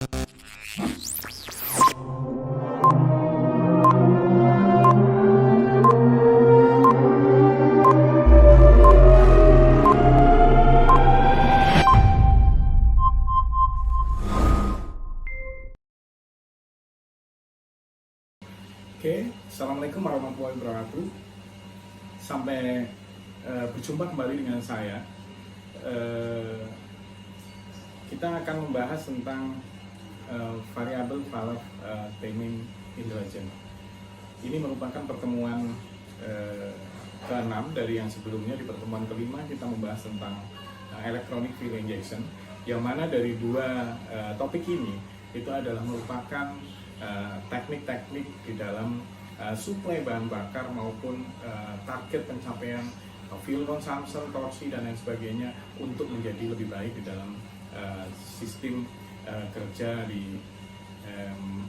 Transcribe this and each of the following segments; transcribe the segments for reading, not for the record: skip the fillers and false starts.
Oke, Assalamualaikum warahmatullahi wabarakatuh. Sampai berjumpa kembali dengan saya. Kita akan membahas tentang variable valve timing intelligence. Ini merupakan pertemuan ke-6 dari yang sebelumnya. Di pertemuan kelima kita membahas tentang electronic fuel injection, yang mana dari dua topik ini itu adalah merupakan teknik-teknik di dalam suplai bahan bakar maupun target pencapaian fuel consumption, torsi dan lain sebagainya untuk menjadi lebih baik di dalam sistem kerja di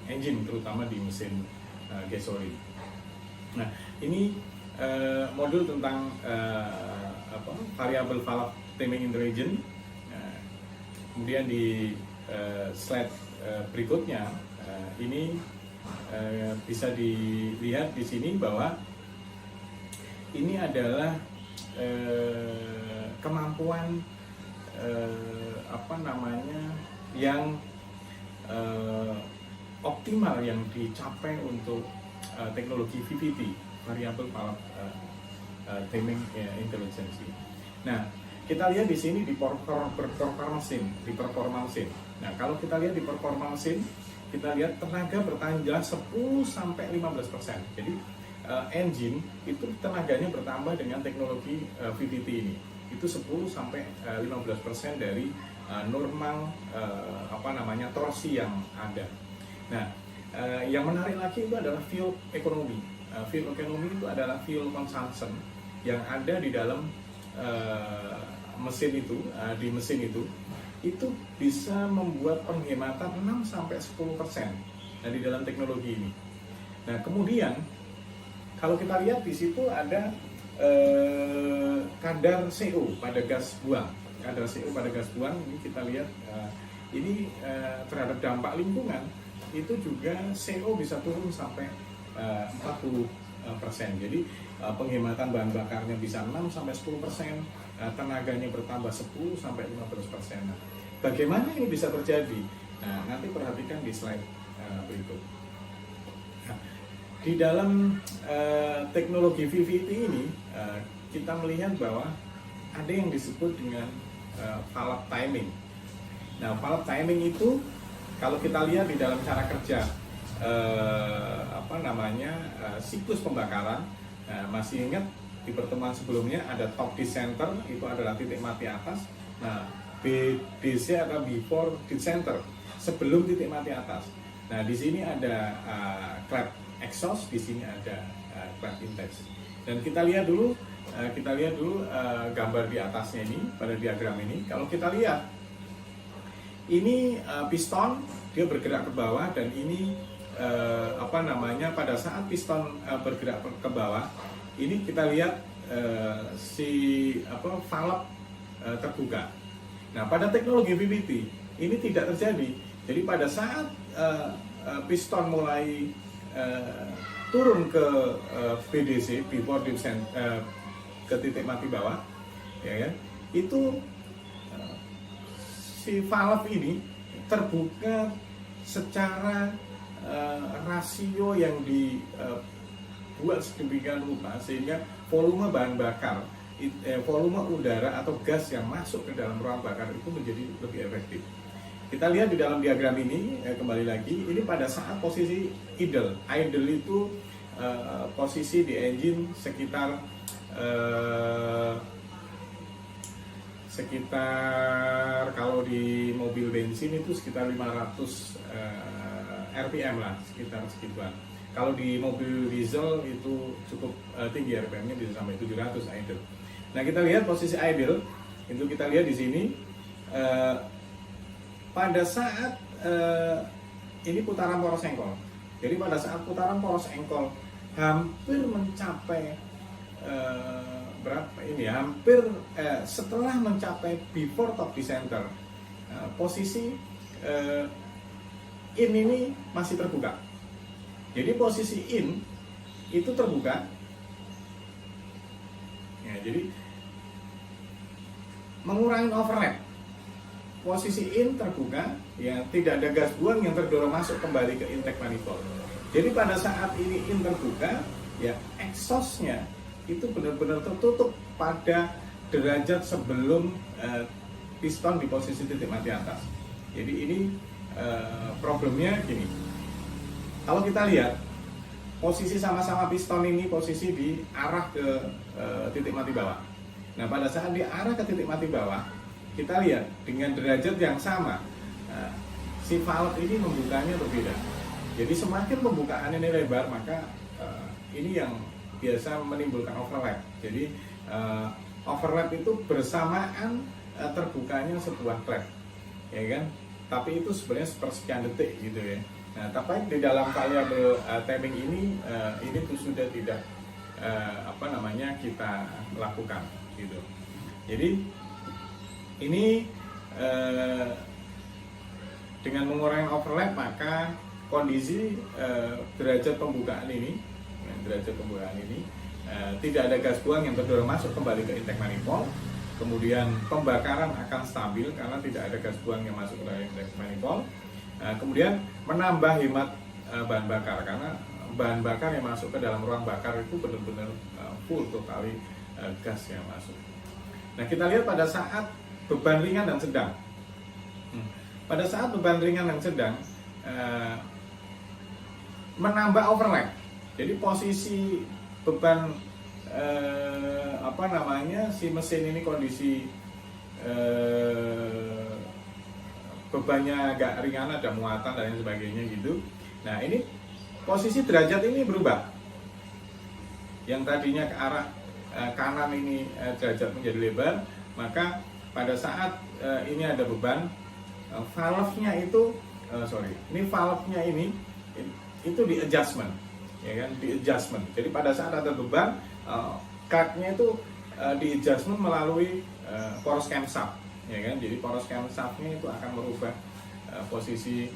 engine, terutama di mesin gasolin. Nah, ini modul tentang variable valve timing intelligence. Kemudian di slide berikutnya ini bisa dilihat di sini bahwa ini adalah kemampuan yang optimal yang dicapai untuk teknologi VVT, variable valve timing intelligence. Nah, kita lihat di sini di performa mesin. Nah, kalau kita lihat di performa mesin, kita lihat tenaga bertahan jalan 10-15%. Jadi engine itu tenaganya bertambah dengan teknologi VVT ini. Itu 10-15% dari normal torsi yang ada. Nah, yang menarik lagi itu adalah fuel economy. Fuel economy itu adalah fuel consumption yang ada di dalam mesin itu bisa membuat penghematan 6-10% di dalam teknologi ini. Nah, kemudian kalau kita lihat di situ ada kadar CO pada gas buang. Kadar CO pada gas buang ini kita lihat ini terhadap dampak lingkungan itu juga CO bisa turun sampai 40%. Jadi penghematan bahan bakarnya bisa 6-10%, tenaganya bertambah 10-15%. Nah, bagaimana ini bisa terjadi? Nah, nanti perhatikan di slide berikut. Nah, di dalam teknologi VVT ini kita melihat bahwa ada yang disebut dengan valve timing. Nah, valve timing itu kalau kita lihat di dalam cara kerja siklus pembakaran. Nah, masih ingat di pertemuan sebelumnya ada top dead center, itu adalah titik mati atas. Nah, BDC atau before dead center, sebelum titik mati atas. Nah, di sini ada clap exhaust, di sini ada clap intake. Dan kita lihat dulu gambar di atasnya ini pada diagram ini. Kalau kita lihat ini piston dia bergerak ke bawah, dan ini pada saat piston bergerak ke bawah, ini kita lihat valve terbuka. Nah, pada teknologi VVT ini tidak terjadi. Jadi pada saat piston mulai turun ke BDC, before descent, ke titik mati bawah, ya kan? Itu si valve ini terbuka secara rasio yang dibuat sedemikian rupa sehingga volume bahan bakar, volume udara atau gas yang masuk ke dalam ruang bakar itu menjadi lebih efektif. Kita lihat di dalam diagram ini, kembali lagi, ini pada saat posisi idle. Idle itu posisi di engine sekitar kalau di mobil bensin itu sekitar 500 RPM lah, sekitar segituan. Kalau di mobil diesel itu cukup tinggi RPM-nya, bisa sampai 700 idle. Nah, kita lihat posisi idle, itu kita lihat di sini pada saat ini putaran poros engkol. Jadi pada saat putaran poros engkol hampir mencapai setelah mencapai before top decenter, posisi in ini masih terbuka. Jadi posisi in itu terbuka. Ya, jadi mengurangi overlap. Posisi in terbuka, ya tidak ada gas buang yang terdorong masuk kembali ke intake manifold. Jadi pada saat ini in terbuka, ya exhaustnya itu benar-benar tertutup pada derajat sebelum piston di posisi titik mati atas. Jadi ini problemnya gini. Kalau kita lihat posisi sama-sama piston ini posisi di arah ke titik mati bawah. Nah pada saat di arah ke titik mati bawah, kita lihat dengan derajat yang sama, si valve ini membukanya berbeda. Jadi semakin pembukaan ini lebar, maka ini yang biasa menimbulkan overlap. Jadi overlap itu bersamaan terbukanya sebuah klep, ya kan? Tapi itu sebenarnya sepersekian detik gitu ya. Nah, tapi di dalam variable timing ini tuh sudah tidak kita lakukan gitu. Jadi ini dengan mengurangi overlap maka kondisi derajat pembukaan ini tidak ada gas buang yang terdorong masuk kembali ke intake manifold. Kemudian pembakaran akan stabil karena tidak ada gas buang yang masuk ke intake manifold. Kemudian menambah hemat bahan bakar karena bahan bakar yang masuk ke dalam ruang bakar itu benar-benar full totali gas yang masuk. Nah kita lihat pada saat beban ringan dan sedang. Pada saat beban ringan dan sedang menambah overlap. Jadi posisi beban si mesin ini kondisi bebannya agak ringan, ada muatan dan lain sebagainya gitu. Nah ini posisi derajat ini berubah. Yang tadinya ke arah kanan ini derajat menjadi lebar, maka pada saat ini ada beban, valve-nya itu valve-nya ini itu di adjustment, ya kan, di adjustment. Jadi pada saat ada beban, card-nya itu di adjustment melalui poros camshaft, ya kan. Jadi poros camshaft-nya itu akan merubah posisi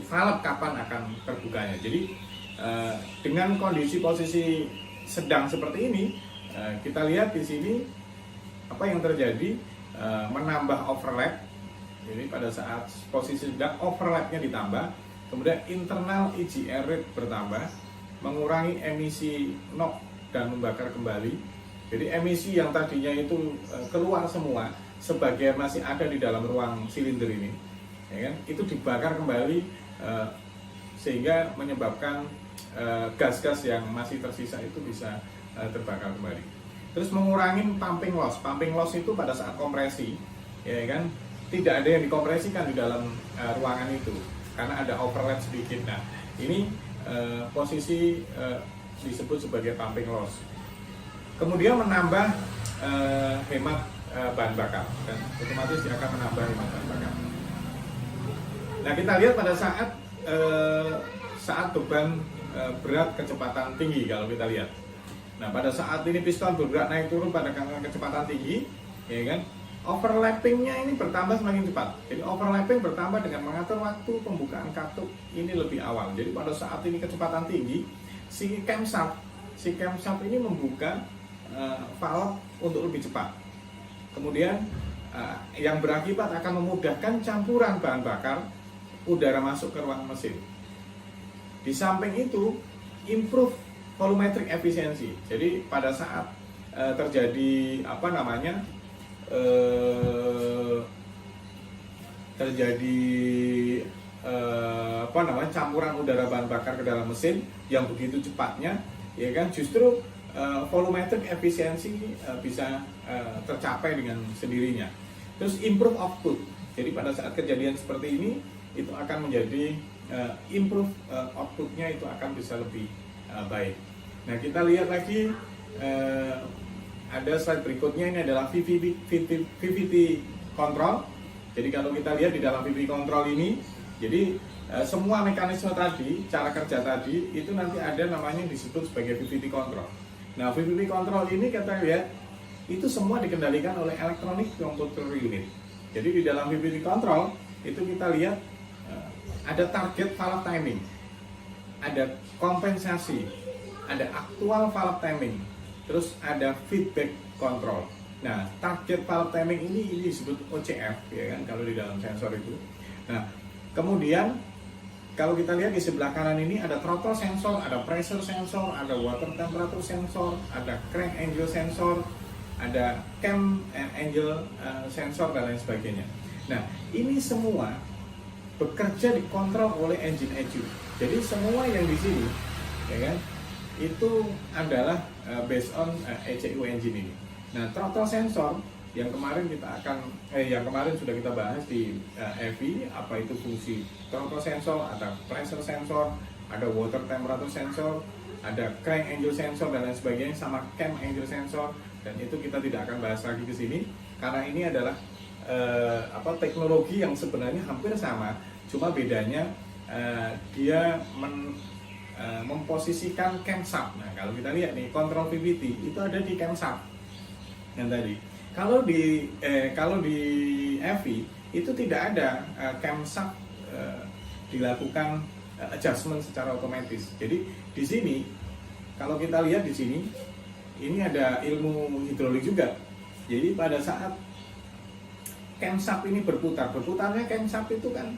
valve kapan akan terbukanya. Jadi dengan kondisi posisi sedang seperti ini, kita lihat di sini apa yang terjadi, menambah overlap. Jadi pada saat posisi sedang overlapnya ditambah, kemudian internal EGR rate bertambah, mengurangi emisi NOx dan membakar kembali. Jadi emisi yang tadinya itu keluar semua, sebagian masih ada di dalam ruang silinder ini, ya kan, itu dibakar kembali sehingga menyebabkan gas-gas yang masih tersisa itu bisa terbakar kembali. Terus mengurangi pumping loss. Pumping loss itu pada saat kompresi, ya kan, tidak ada yang dikompresikan di dalam ruangan itu karena ada overlap sedikit. Nah, ini posisi disebut sebagai pumping loss. Kemudian menambah hemat bahan bakar, dan otomatis dia akan menambah hemat bahan bakar. Nah, kita lihat pada saat beban berat kecepatan tinggi, kalau kita lihat. Nah, pada saat ini piston bergerak naik turun pada kecepatan tinggi, ya kan, overlappingnya ini bertambah semakin cepat. Jadi overlapping bertambah dengan mengatur waktu pembukaan katup ini lebih awal. Jadi pada saat ini kecepatan tinggi, si camshaft ini membuka valve untuk lebih cepat. Kemudian yang berakibat akan memudahkan campuran bahan bakar udara masuk ke ruang mesin. Di samping itu, improve volumetric efficiency. Jadi pada saat terjadi campuran udara bahan bakar ke dalam mesin yang begitu cepatnya, ya kan, justru volumetric efficiency bisa tercapai dengan sendirinya. Terus improve output. Jadi pada saat kejadian seperti ini, itu akan menjadi improve outputnya itu akan bisa lebih baik. Nah, kita lihat lagi ada slide berikutnya, ini adalah VVT control. Jadi kalau kita lihat di dalam VVT control ini, jadi semua mekanisme tadi, cara kerja tadi itu nanti ada namanya disebut sebagai VVT control. Nah, VVT control ini kita lihat itu semua dikendalikan oleh electronic computer unit. Jadi di dalam VVT control itu kita lihat ada target valve timing, ada kompensasi, ada aktual valve timing, terus ada feedback control. Nah, target valve timing ini disebut OCF, ya kan, kalau di dalam sensor itu. Nah, kemudian kalau kita lihat di sebelah kanan ini ada throttle sensor, ada pressure sensor, ada water temperature sensor, ada crank angle sensor, ada cam angle sensor dan lain sebagainya. Nah, ini semua bekerja dikontrol oleh engine ECU. Jadi semua yang di sini, ya kan, itu adalah based on ECU engine ini. Nah, throttle sensor yang kemarin sudah kita bahas di EV, apa itu fungsi throttle sensor, ada pressure sensor, ada water temperature sensor, ada crank angle sensor dan lain sebagainya, sama cam angle sensor, dan itu kita tidak akan bahas lagi di sini karena ini adalah teknologi yang sebenarnya hampir sama, cuma bedanya dia memposisikan camshaft. Nah, kalau kita lihat nih, kontrol VVT itu ada di camshaft yang tadi. Kalau di EV itu tidak ada camshaft dilakukan adjustment secara otomatis. Jadi di sini kalau kita lihat di sini ini ada ilmu hidrolik juga. Jadi pada saat camshaft ini berputarnya camshaft itu kan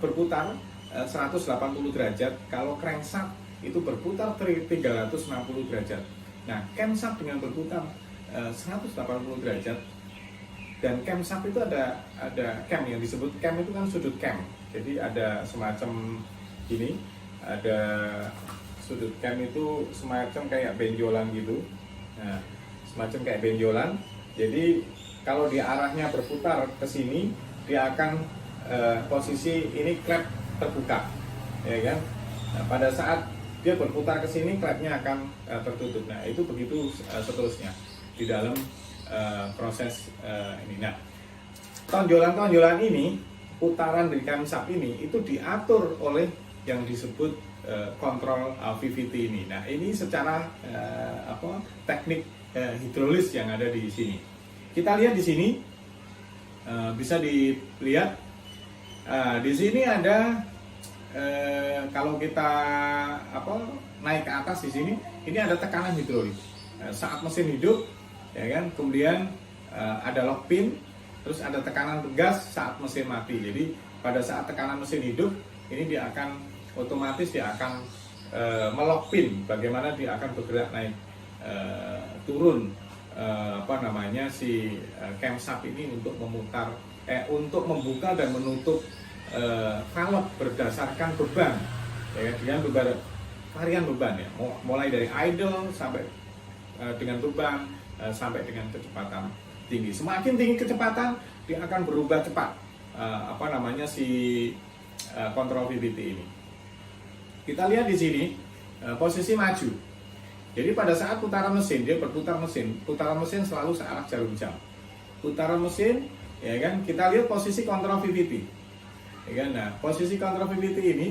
berputar 180 derajat. Kalau crankshaft itu berputar 360 derajat. Nah, camshaft dengan berputar 180 derajat, dan camshaft itu ada cam yang disebut cam itu kan sudut cam. Jadi ada semacam ini, ada sudut cam itu semacam kayak benjolan gitu. Nah, semacam kayak benjolan. Jadi kalau dia arahnya berputar ke sini, dia akan posisi ini klep terbuka, ya kan. Nah, pada saat dia berputar ke sini, klepnya akan tertutup. Nah, itu begitu seterusnya di dalam proses ini. Nah, tonjolan-tonjolan ini, putaran dari camshaft ini itu diatur oleh yang disebut kontrol VVT ini. Nah, ini secara teknik hidrolis yang ada di sini. Kita lihat di sini bisa dilihat di sini ada kalau kita naik ke atas di sini, ini ada tekanan hidrolik. Saat mesin hidup, ya kan, kemudian ada lock pin, terus ada tekanan gas saat mesin mati. Jadi pada saat tekanan mesin hidup, ini dia akan otomatis melock pin, bagaimana dia akan bergerak naik turun si camshaft ini untuk untuk membuka dan menutup valve berdasarkan beban, ya, dengan varian beban, ya, mulai dari idle sampai dengan beban sampai dengan kecepatan tinggi. Semakin tinggi kecepatan, dia akan berubah cepat kontrol VVT ini. Kita lihat di sini posisi maju. Jadi pada saat putaran mesin, dia berputar mesin, putaran mesin selalu searah jarum jam. Putaran mesin, ya kan, kita lihat posisi kontrol VVT. Ya kan? Nah, posisi kontrol VVT ini,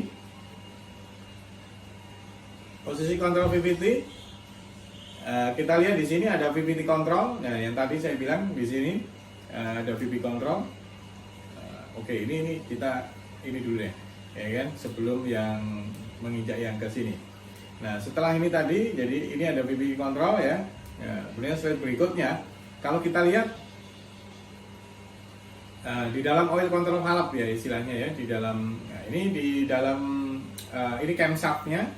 kita lihat di sini ada VVT control. Nah, yang tadi saya bilang di sini ada VVT control. Oke, ini kita dulu deh, ya kan, sebelum yang menginjak yang ke sini. Nah, setelah ini tadi, jadi ini ada VVT control, ya. Kemudian slide berikutnya, kalau kita lihat di dalam oil control valve, ya istilahnya, ya, di dalam ini camshaftnya,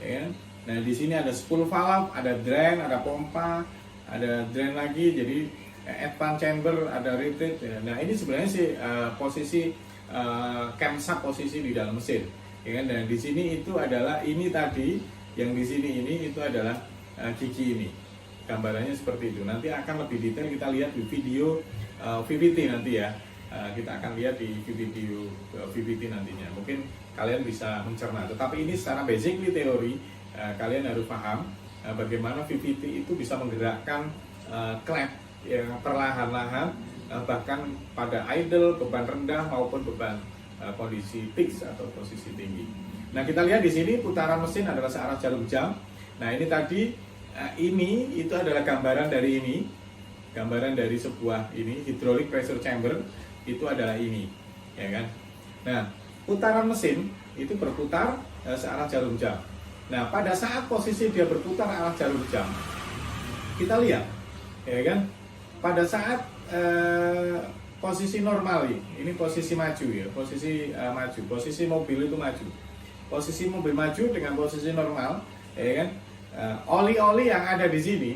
ya kan. Nah, di sini ada 10 valve, ada drain, ada pompa, ada drain lagi, jadi advance chamber, ada retreat. Ya. Nah, ini sebenarnya sih posisi camshaft, posisi di dalam mesin, ya kan. Dan di sini itu adalah ini tadi, yang di sini ini itu adalah gigi ini. Gambarannya seperti itu. Nanti akan lebih detail kita lihat di video VVT nanti, ya. Kita akan lihat di video VVT nantinya. Mungkin kalian bisa mencerna. Tetapi ini secara basic teori, kalian harus paham bagaimana VVT itu bisa menggerakkan klep yang perlahan-lahan, bahkan pada idle, beban rendah maupun beban kondisi fix atau posisi tinggi. Nah, kita lihat di sini putaran mesin adalah searah jarum jam. Nah, ini tadi ini itu adalah gambaran dari ini, gambaran dari sebuah ini hydraulic pressure chamber itu adalah ini, ya kan. Nah, putaran mesin itu berputar searah jarum jam. Nah, pada saat posisi dia berputar arah jarum jam, kita lihat, ya kan, pada saat posisi normal ini posisi maju ya, posisi maju, posisi mobil itu maju, posisi mobil maju dengan posisi normal, ya kan, oli-oli yang ada di sini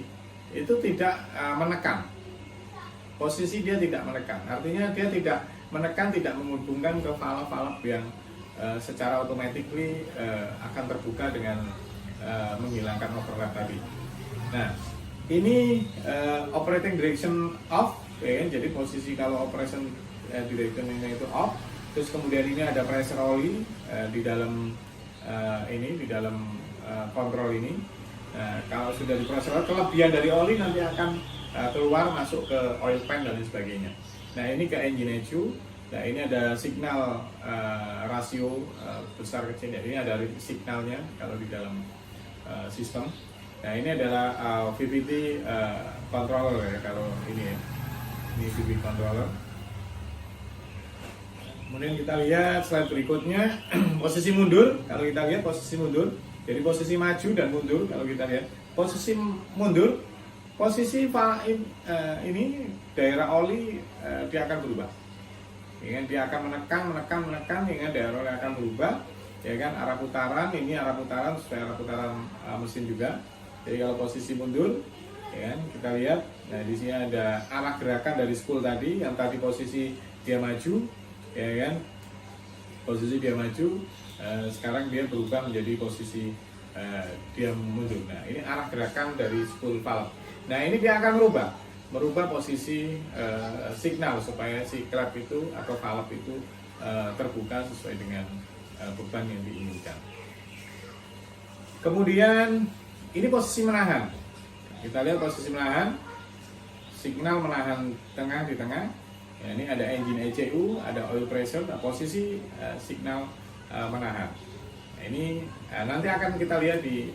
itu tidak menekan, posisi dia tidak menekan, artinya dia tidak menekan, tidak menghubungkan ke valve-valve yang secara automatically akan terbuka dengan menghilangkan overlap tadi. Nah, ini operating direction off, ya, jadi posisi kalau operation direction ini itu off. Terus kemudian ini ada pressure oli di dalam di dalam kontrol ini. Nah, kalau sudah di pressure, kelebihan dari oli nanti akan keluar masuk ke oil pan dan lain sebagainya. Nah, ini ke engine ECU. Nah, ini ada signal rasio besar kecil. Ini ada signalnya kalau di dalam sistem. Nah, ini adalah VVT controller ya, kalau ini ya. Ini VVT controller. Kemudian kita lihat slide berikutnya, posisi mundur. Kalau kita lihat posisi mundur, jadi posisi maju dan mundur. Kalau kita lihat posisi mundur, posisi ini daerah oli dia akan berubah. Ya kan, dia akan menekan, hingga daerah oli akan berubah. Ya kan, arah putaran, ini arah putaran sesuai arah putaran mesin juga. Jadi kalau posisi mundur, ya kan, kita lihat, nah di sini ada arah gerakan dari spool tadi, yang tadi posisi dia maju, ya kan, posisi dia maju, sekarang dia berubah menjadi posisi dia mundur. Nah, ini arah gerakan dari spool valve. Nah, ini dia akan merubah posisi signal supaya si klep itu atau valve itu terbuka sesuai dengan beban yang diinginkan. Kemudian ini posisi menahan. Kita lihat posisi menahan, signal menahan tengah di tengah. Ya, ini ada engine ECU, ada oil pressure, nah, posisi signal menahan. Nah, ini nanti akan kita lihat di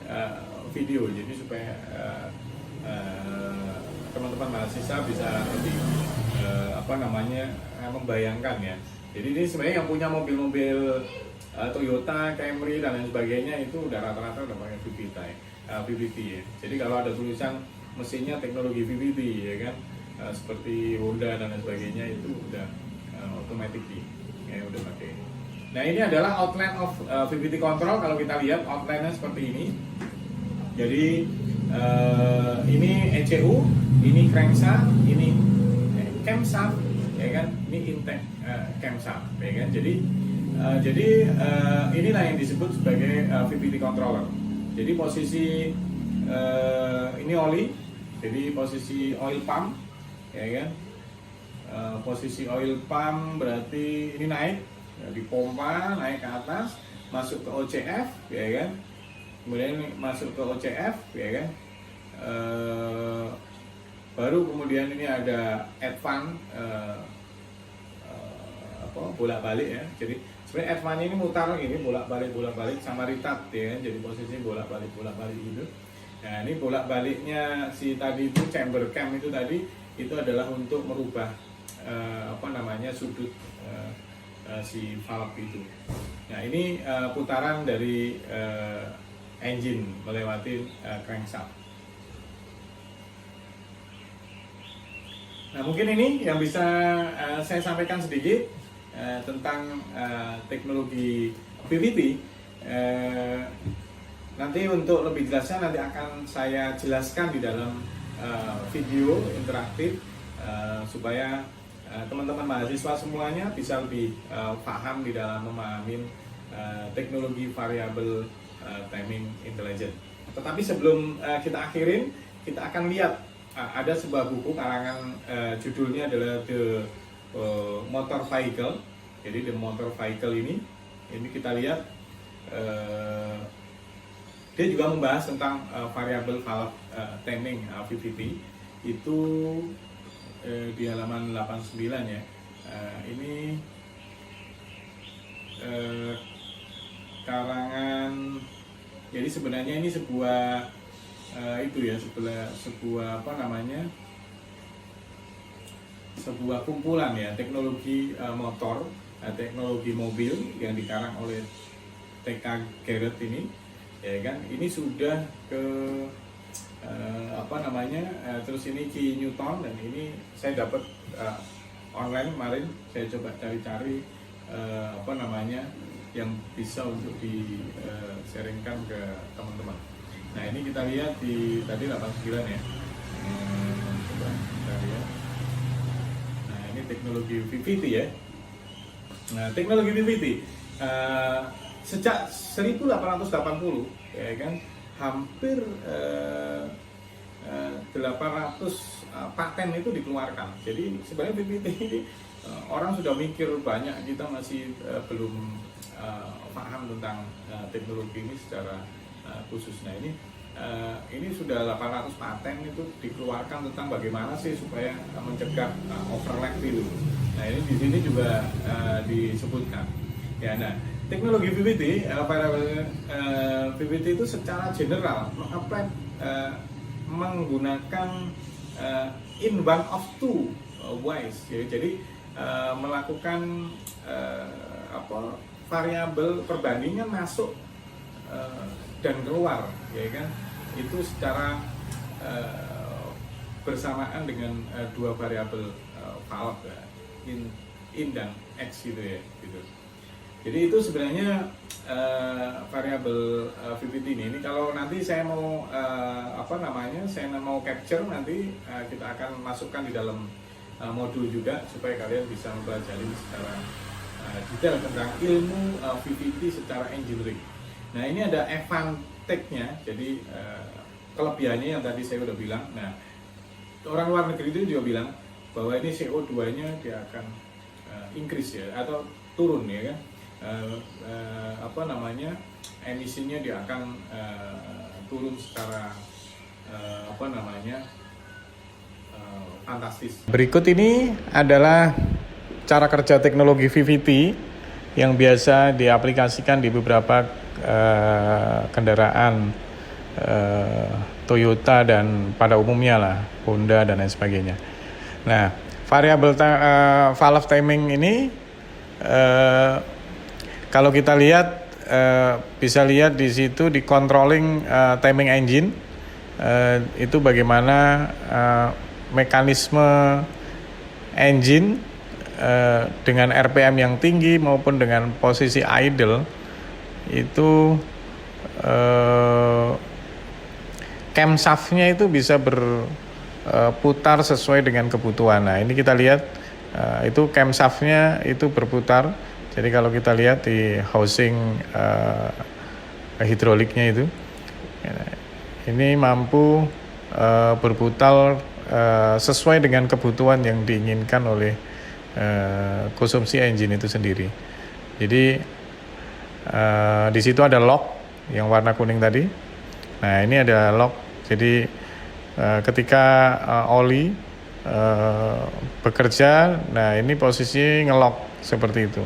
video, jadi supaya teman-teman mahasiswa bisa lebih membayangkan ya. Jadi ini sebenarnya yang punya mobil-mobil Toyota, Camry dan lain sebagainya itu udah rata-rata udah pakai VVT ya. Jadi kalau ada tulisan mesinnya teknologi VVT ya kan, seperti Honda dan lain sebagainya itu udah otomatis ya, udah pakai. Nah, ini adalah outline of VVT control. Kalau kita lihat outline-nya seperti ini. Jadi ini ECU, ini crankshaft, ini camshaft, ya kan? Ini intake camshaft, ya kan? Jadi inilah yang disebut sebagai VVT controller. Jadi posisi ini oli, jadi posisi oil pump, ya kan? Posisi oil pump berarti ini naik, dipompa naik ke atas, masuk ke OCF, ya kan? Kemudian masuk ke OCF, ya kan? Baru kemudian ini ada advance bolak-balik ya. Jadi sebenarnya advance ini mutar gini, bolak-balik sama retard ya kan? Jadi posisi bolak-balik gitu. Nah, ini bolak-baliknya si tadi itu chamber cam itu tadi itu adalah untuk merubah sudut si valve itu. Nah, ini putaran dari engine melewati crankshaft. Nah, mungkin ini yang bisa saya sampaikan sedikit tentang teknologi VVT. Nanti untuk lebih jelasnya nanti akan saya jelaskan di dalam video interaktif supaya teman-teman mahasiswa semuanya bisa lebih paham di dalam memahami teknologi variable timing intelligence. Tetapi sebelum kita akhirin, kita akan lihat ada sebuah buku karangan judulnya adalah The Motor Vehicle. Jadi The Motor Vehicle ini kita lihat dia juga membahas tentang variable valve timing VVT itu di halaman 89 ya. Ini karangan, jadi sebenarnya ini sebuah sebuah kumpulan ya teknologi motor, teknologi mobil yang dikarang oleh TK Garrett ini, ya kan? Ini sudah ke terus ini Ki Newton, dan ini saya dapat online kemarin, saya coba cari-cari yang bisa untuk di sharingkan ke teman-teman. Nah ini kita lihat di tadi 89 ya. Coba kita lihat. Nah ini teknologi VVT ya. Nah teknologi VVT sejak 1880 ya kan, hampir 800 paten itu dikeluarkan. Jadi sebenarnya VVT ini orang sudah mikir banyak, kita masih belum paham tentang teknologi ini secara khusus. Nah ini sudah 800 paten itu dikeluarkan tentang bagaimana sih supaya mencegah overlap itu. Nah ini di sini juga disebutkan. Ya, nah teknologi VVT, VVT itu secara general menggunakan in one of two ways. Ya, jadi melakukan variabel perbandingan masuk dan keluar, ya kan, itu secara bersamaan dengan dua variabel valve ya, in dan x gitu ya, gitu. Jadi itu sebenarnya variabel VVT ini kalau nanti saya mau saya mau capture, nanti kita akan masukkan di dalam modul juga supaya kalian bisa mempelajari secara detail tentang ilmu VVT secara engineering. Nah ini ada advantage-nya, jadi kelebihannya yang tadi saya udah bilang. Nah orang luar negeri itu juga bilang bahwa ini CO2-nya dia akan increase ya, atau turun ya kan. Emisinya dia akan turun secara fantastis. Berikut ini adalah cara kerja teknologi VVT yang biasa diaplikasikan di beberapa kendaraan Toyota dan pada umumnya lah Honda dan lain sebagainya. Nah, variabel valve timing ini kalau kita lihat bisa lihat di situ di controlling timing engine, itu bagaimana mekanisme engine dengan RPM yang tinggi maupun dengan posisi idle itu camshaft-nya itu bisa berputar sesuai dengan kebutuhan. Nah ini kita lihat itu camshaft-nya itu berputar. Jadi kalau kita lihat di housing hidroliknya itu, ini mampu berputar sesuai dengan kebutuhan yang diinginkan oleh konsumsi engine itu sendiri. Jadi di situ ada lock yang warna kuning tadi. Nah ini ada lock. Jadi ketika oli bekerja, nah ini posisi ngelock seperti itu.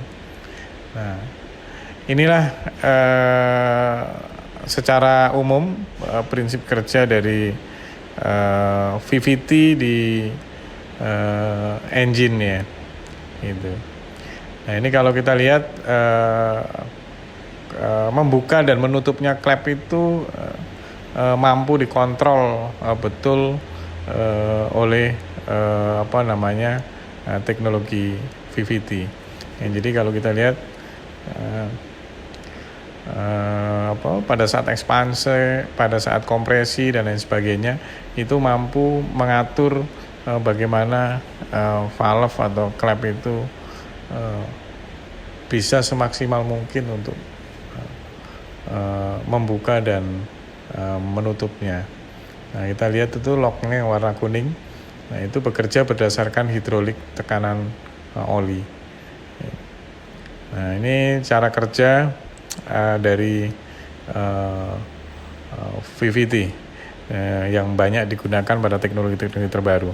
Nah, inilah secara umum prinsip kerja dari VVT di engine ya, gitu. Nah ini kalau kita lihat membuka dan menutupnya klep itu mampu dikontrol betul oleh teknologi VVT. Jadi kalau kita lihat pada saat ekspansi, pada saat kompresi dan lain sebagainya, itu mampu mengatur bagaimana valve atau klep itu bisa semaksimal mungkin untuk membuka dan menutupnya. Nah kita lihat itu locknya yang warna kuning. Nah itu bekerja berdasarkan hidrolik tekanan oli. Nah ini cara kerja dari VVT yang banyak digunakan pada teknologi-teknologi terbaru.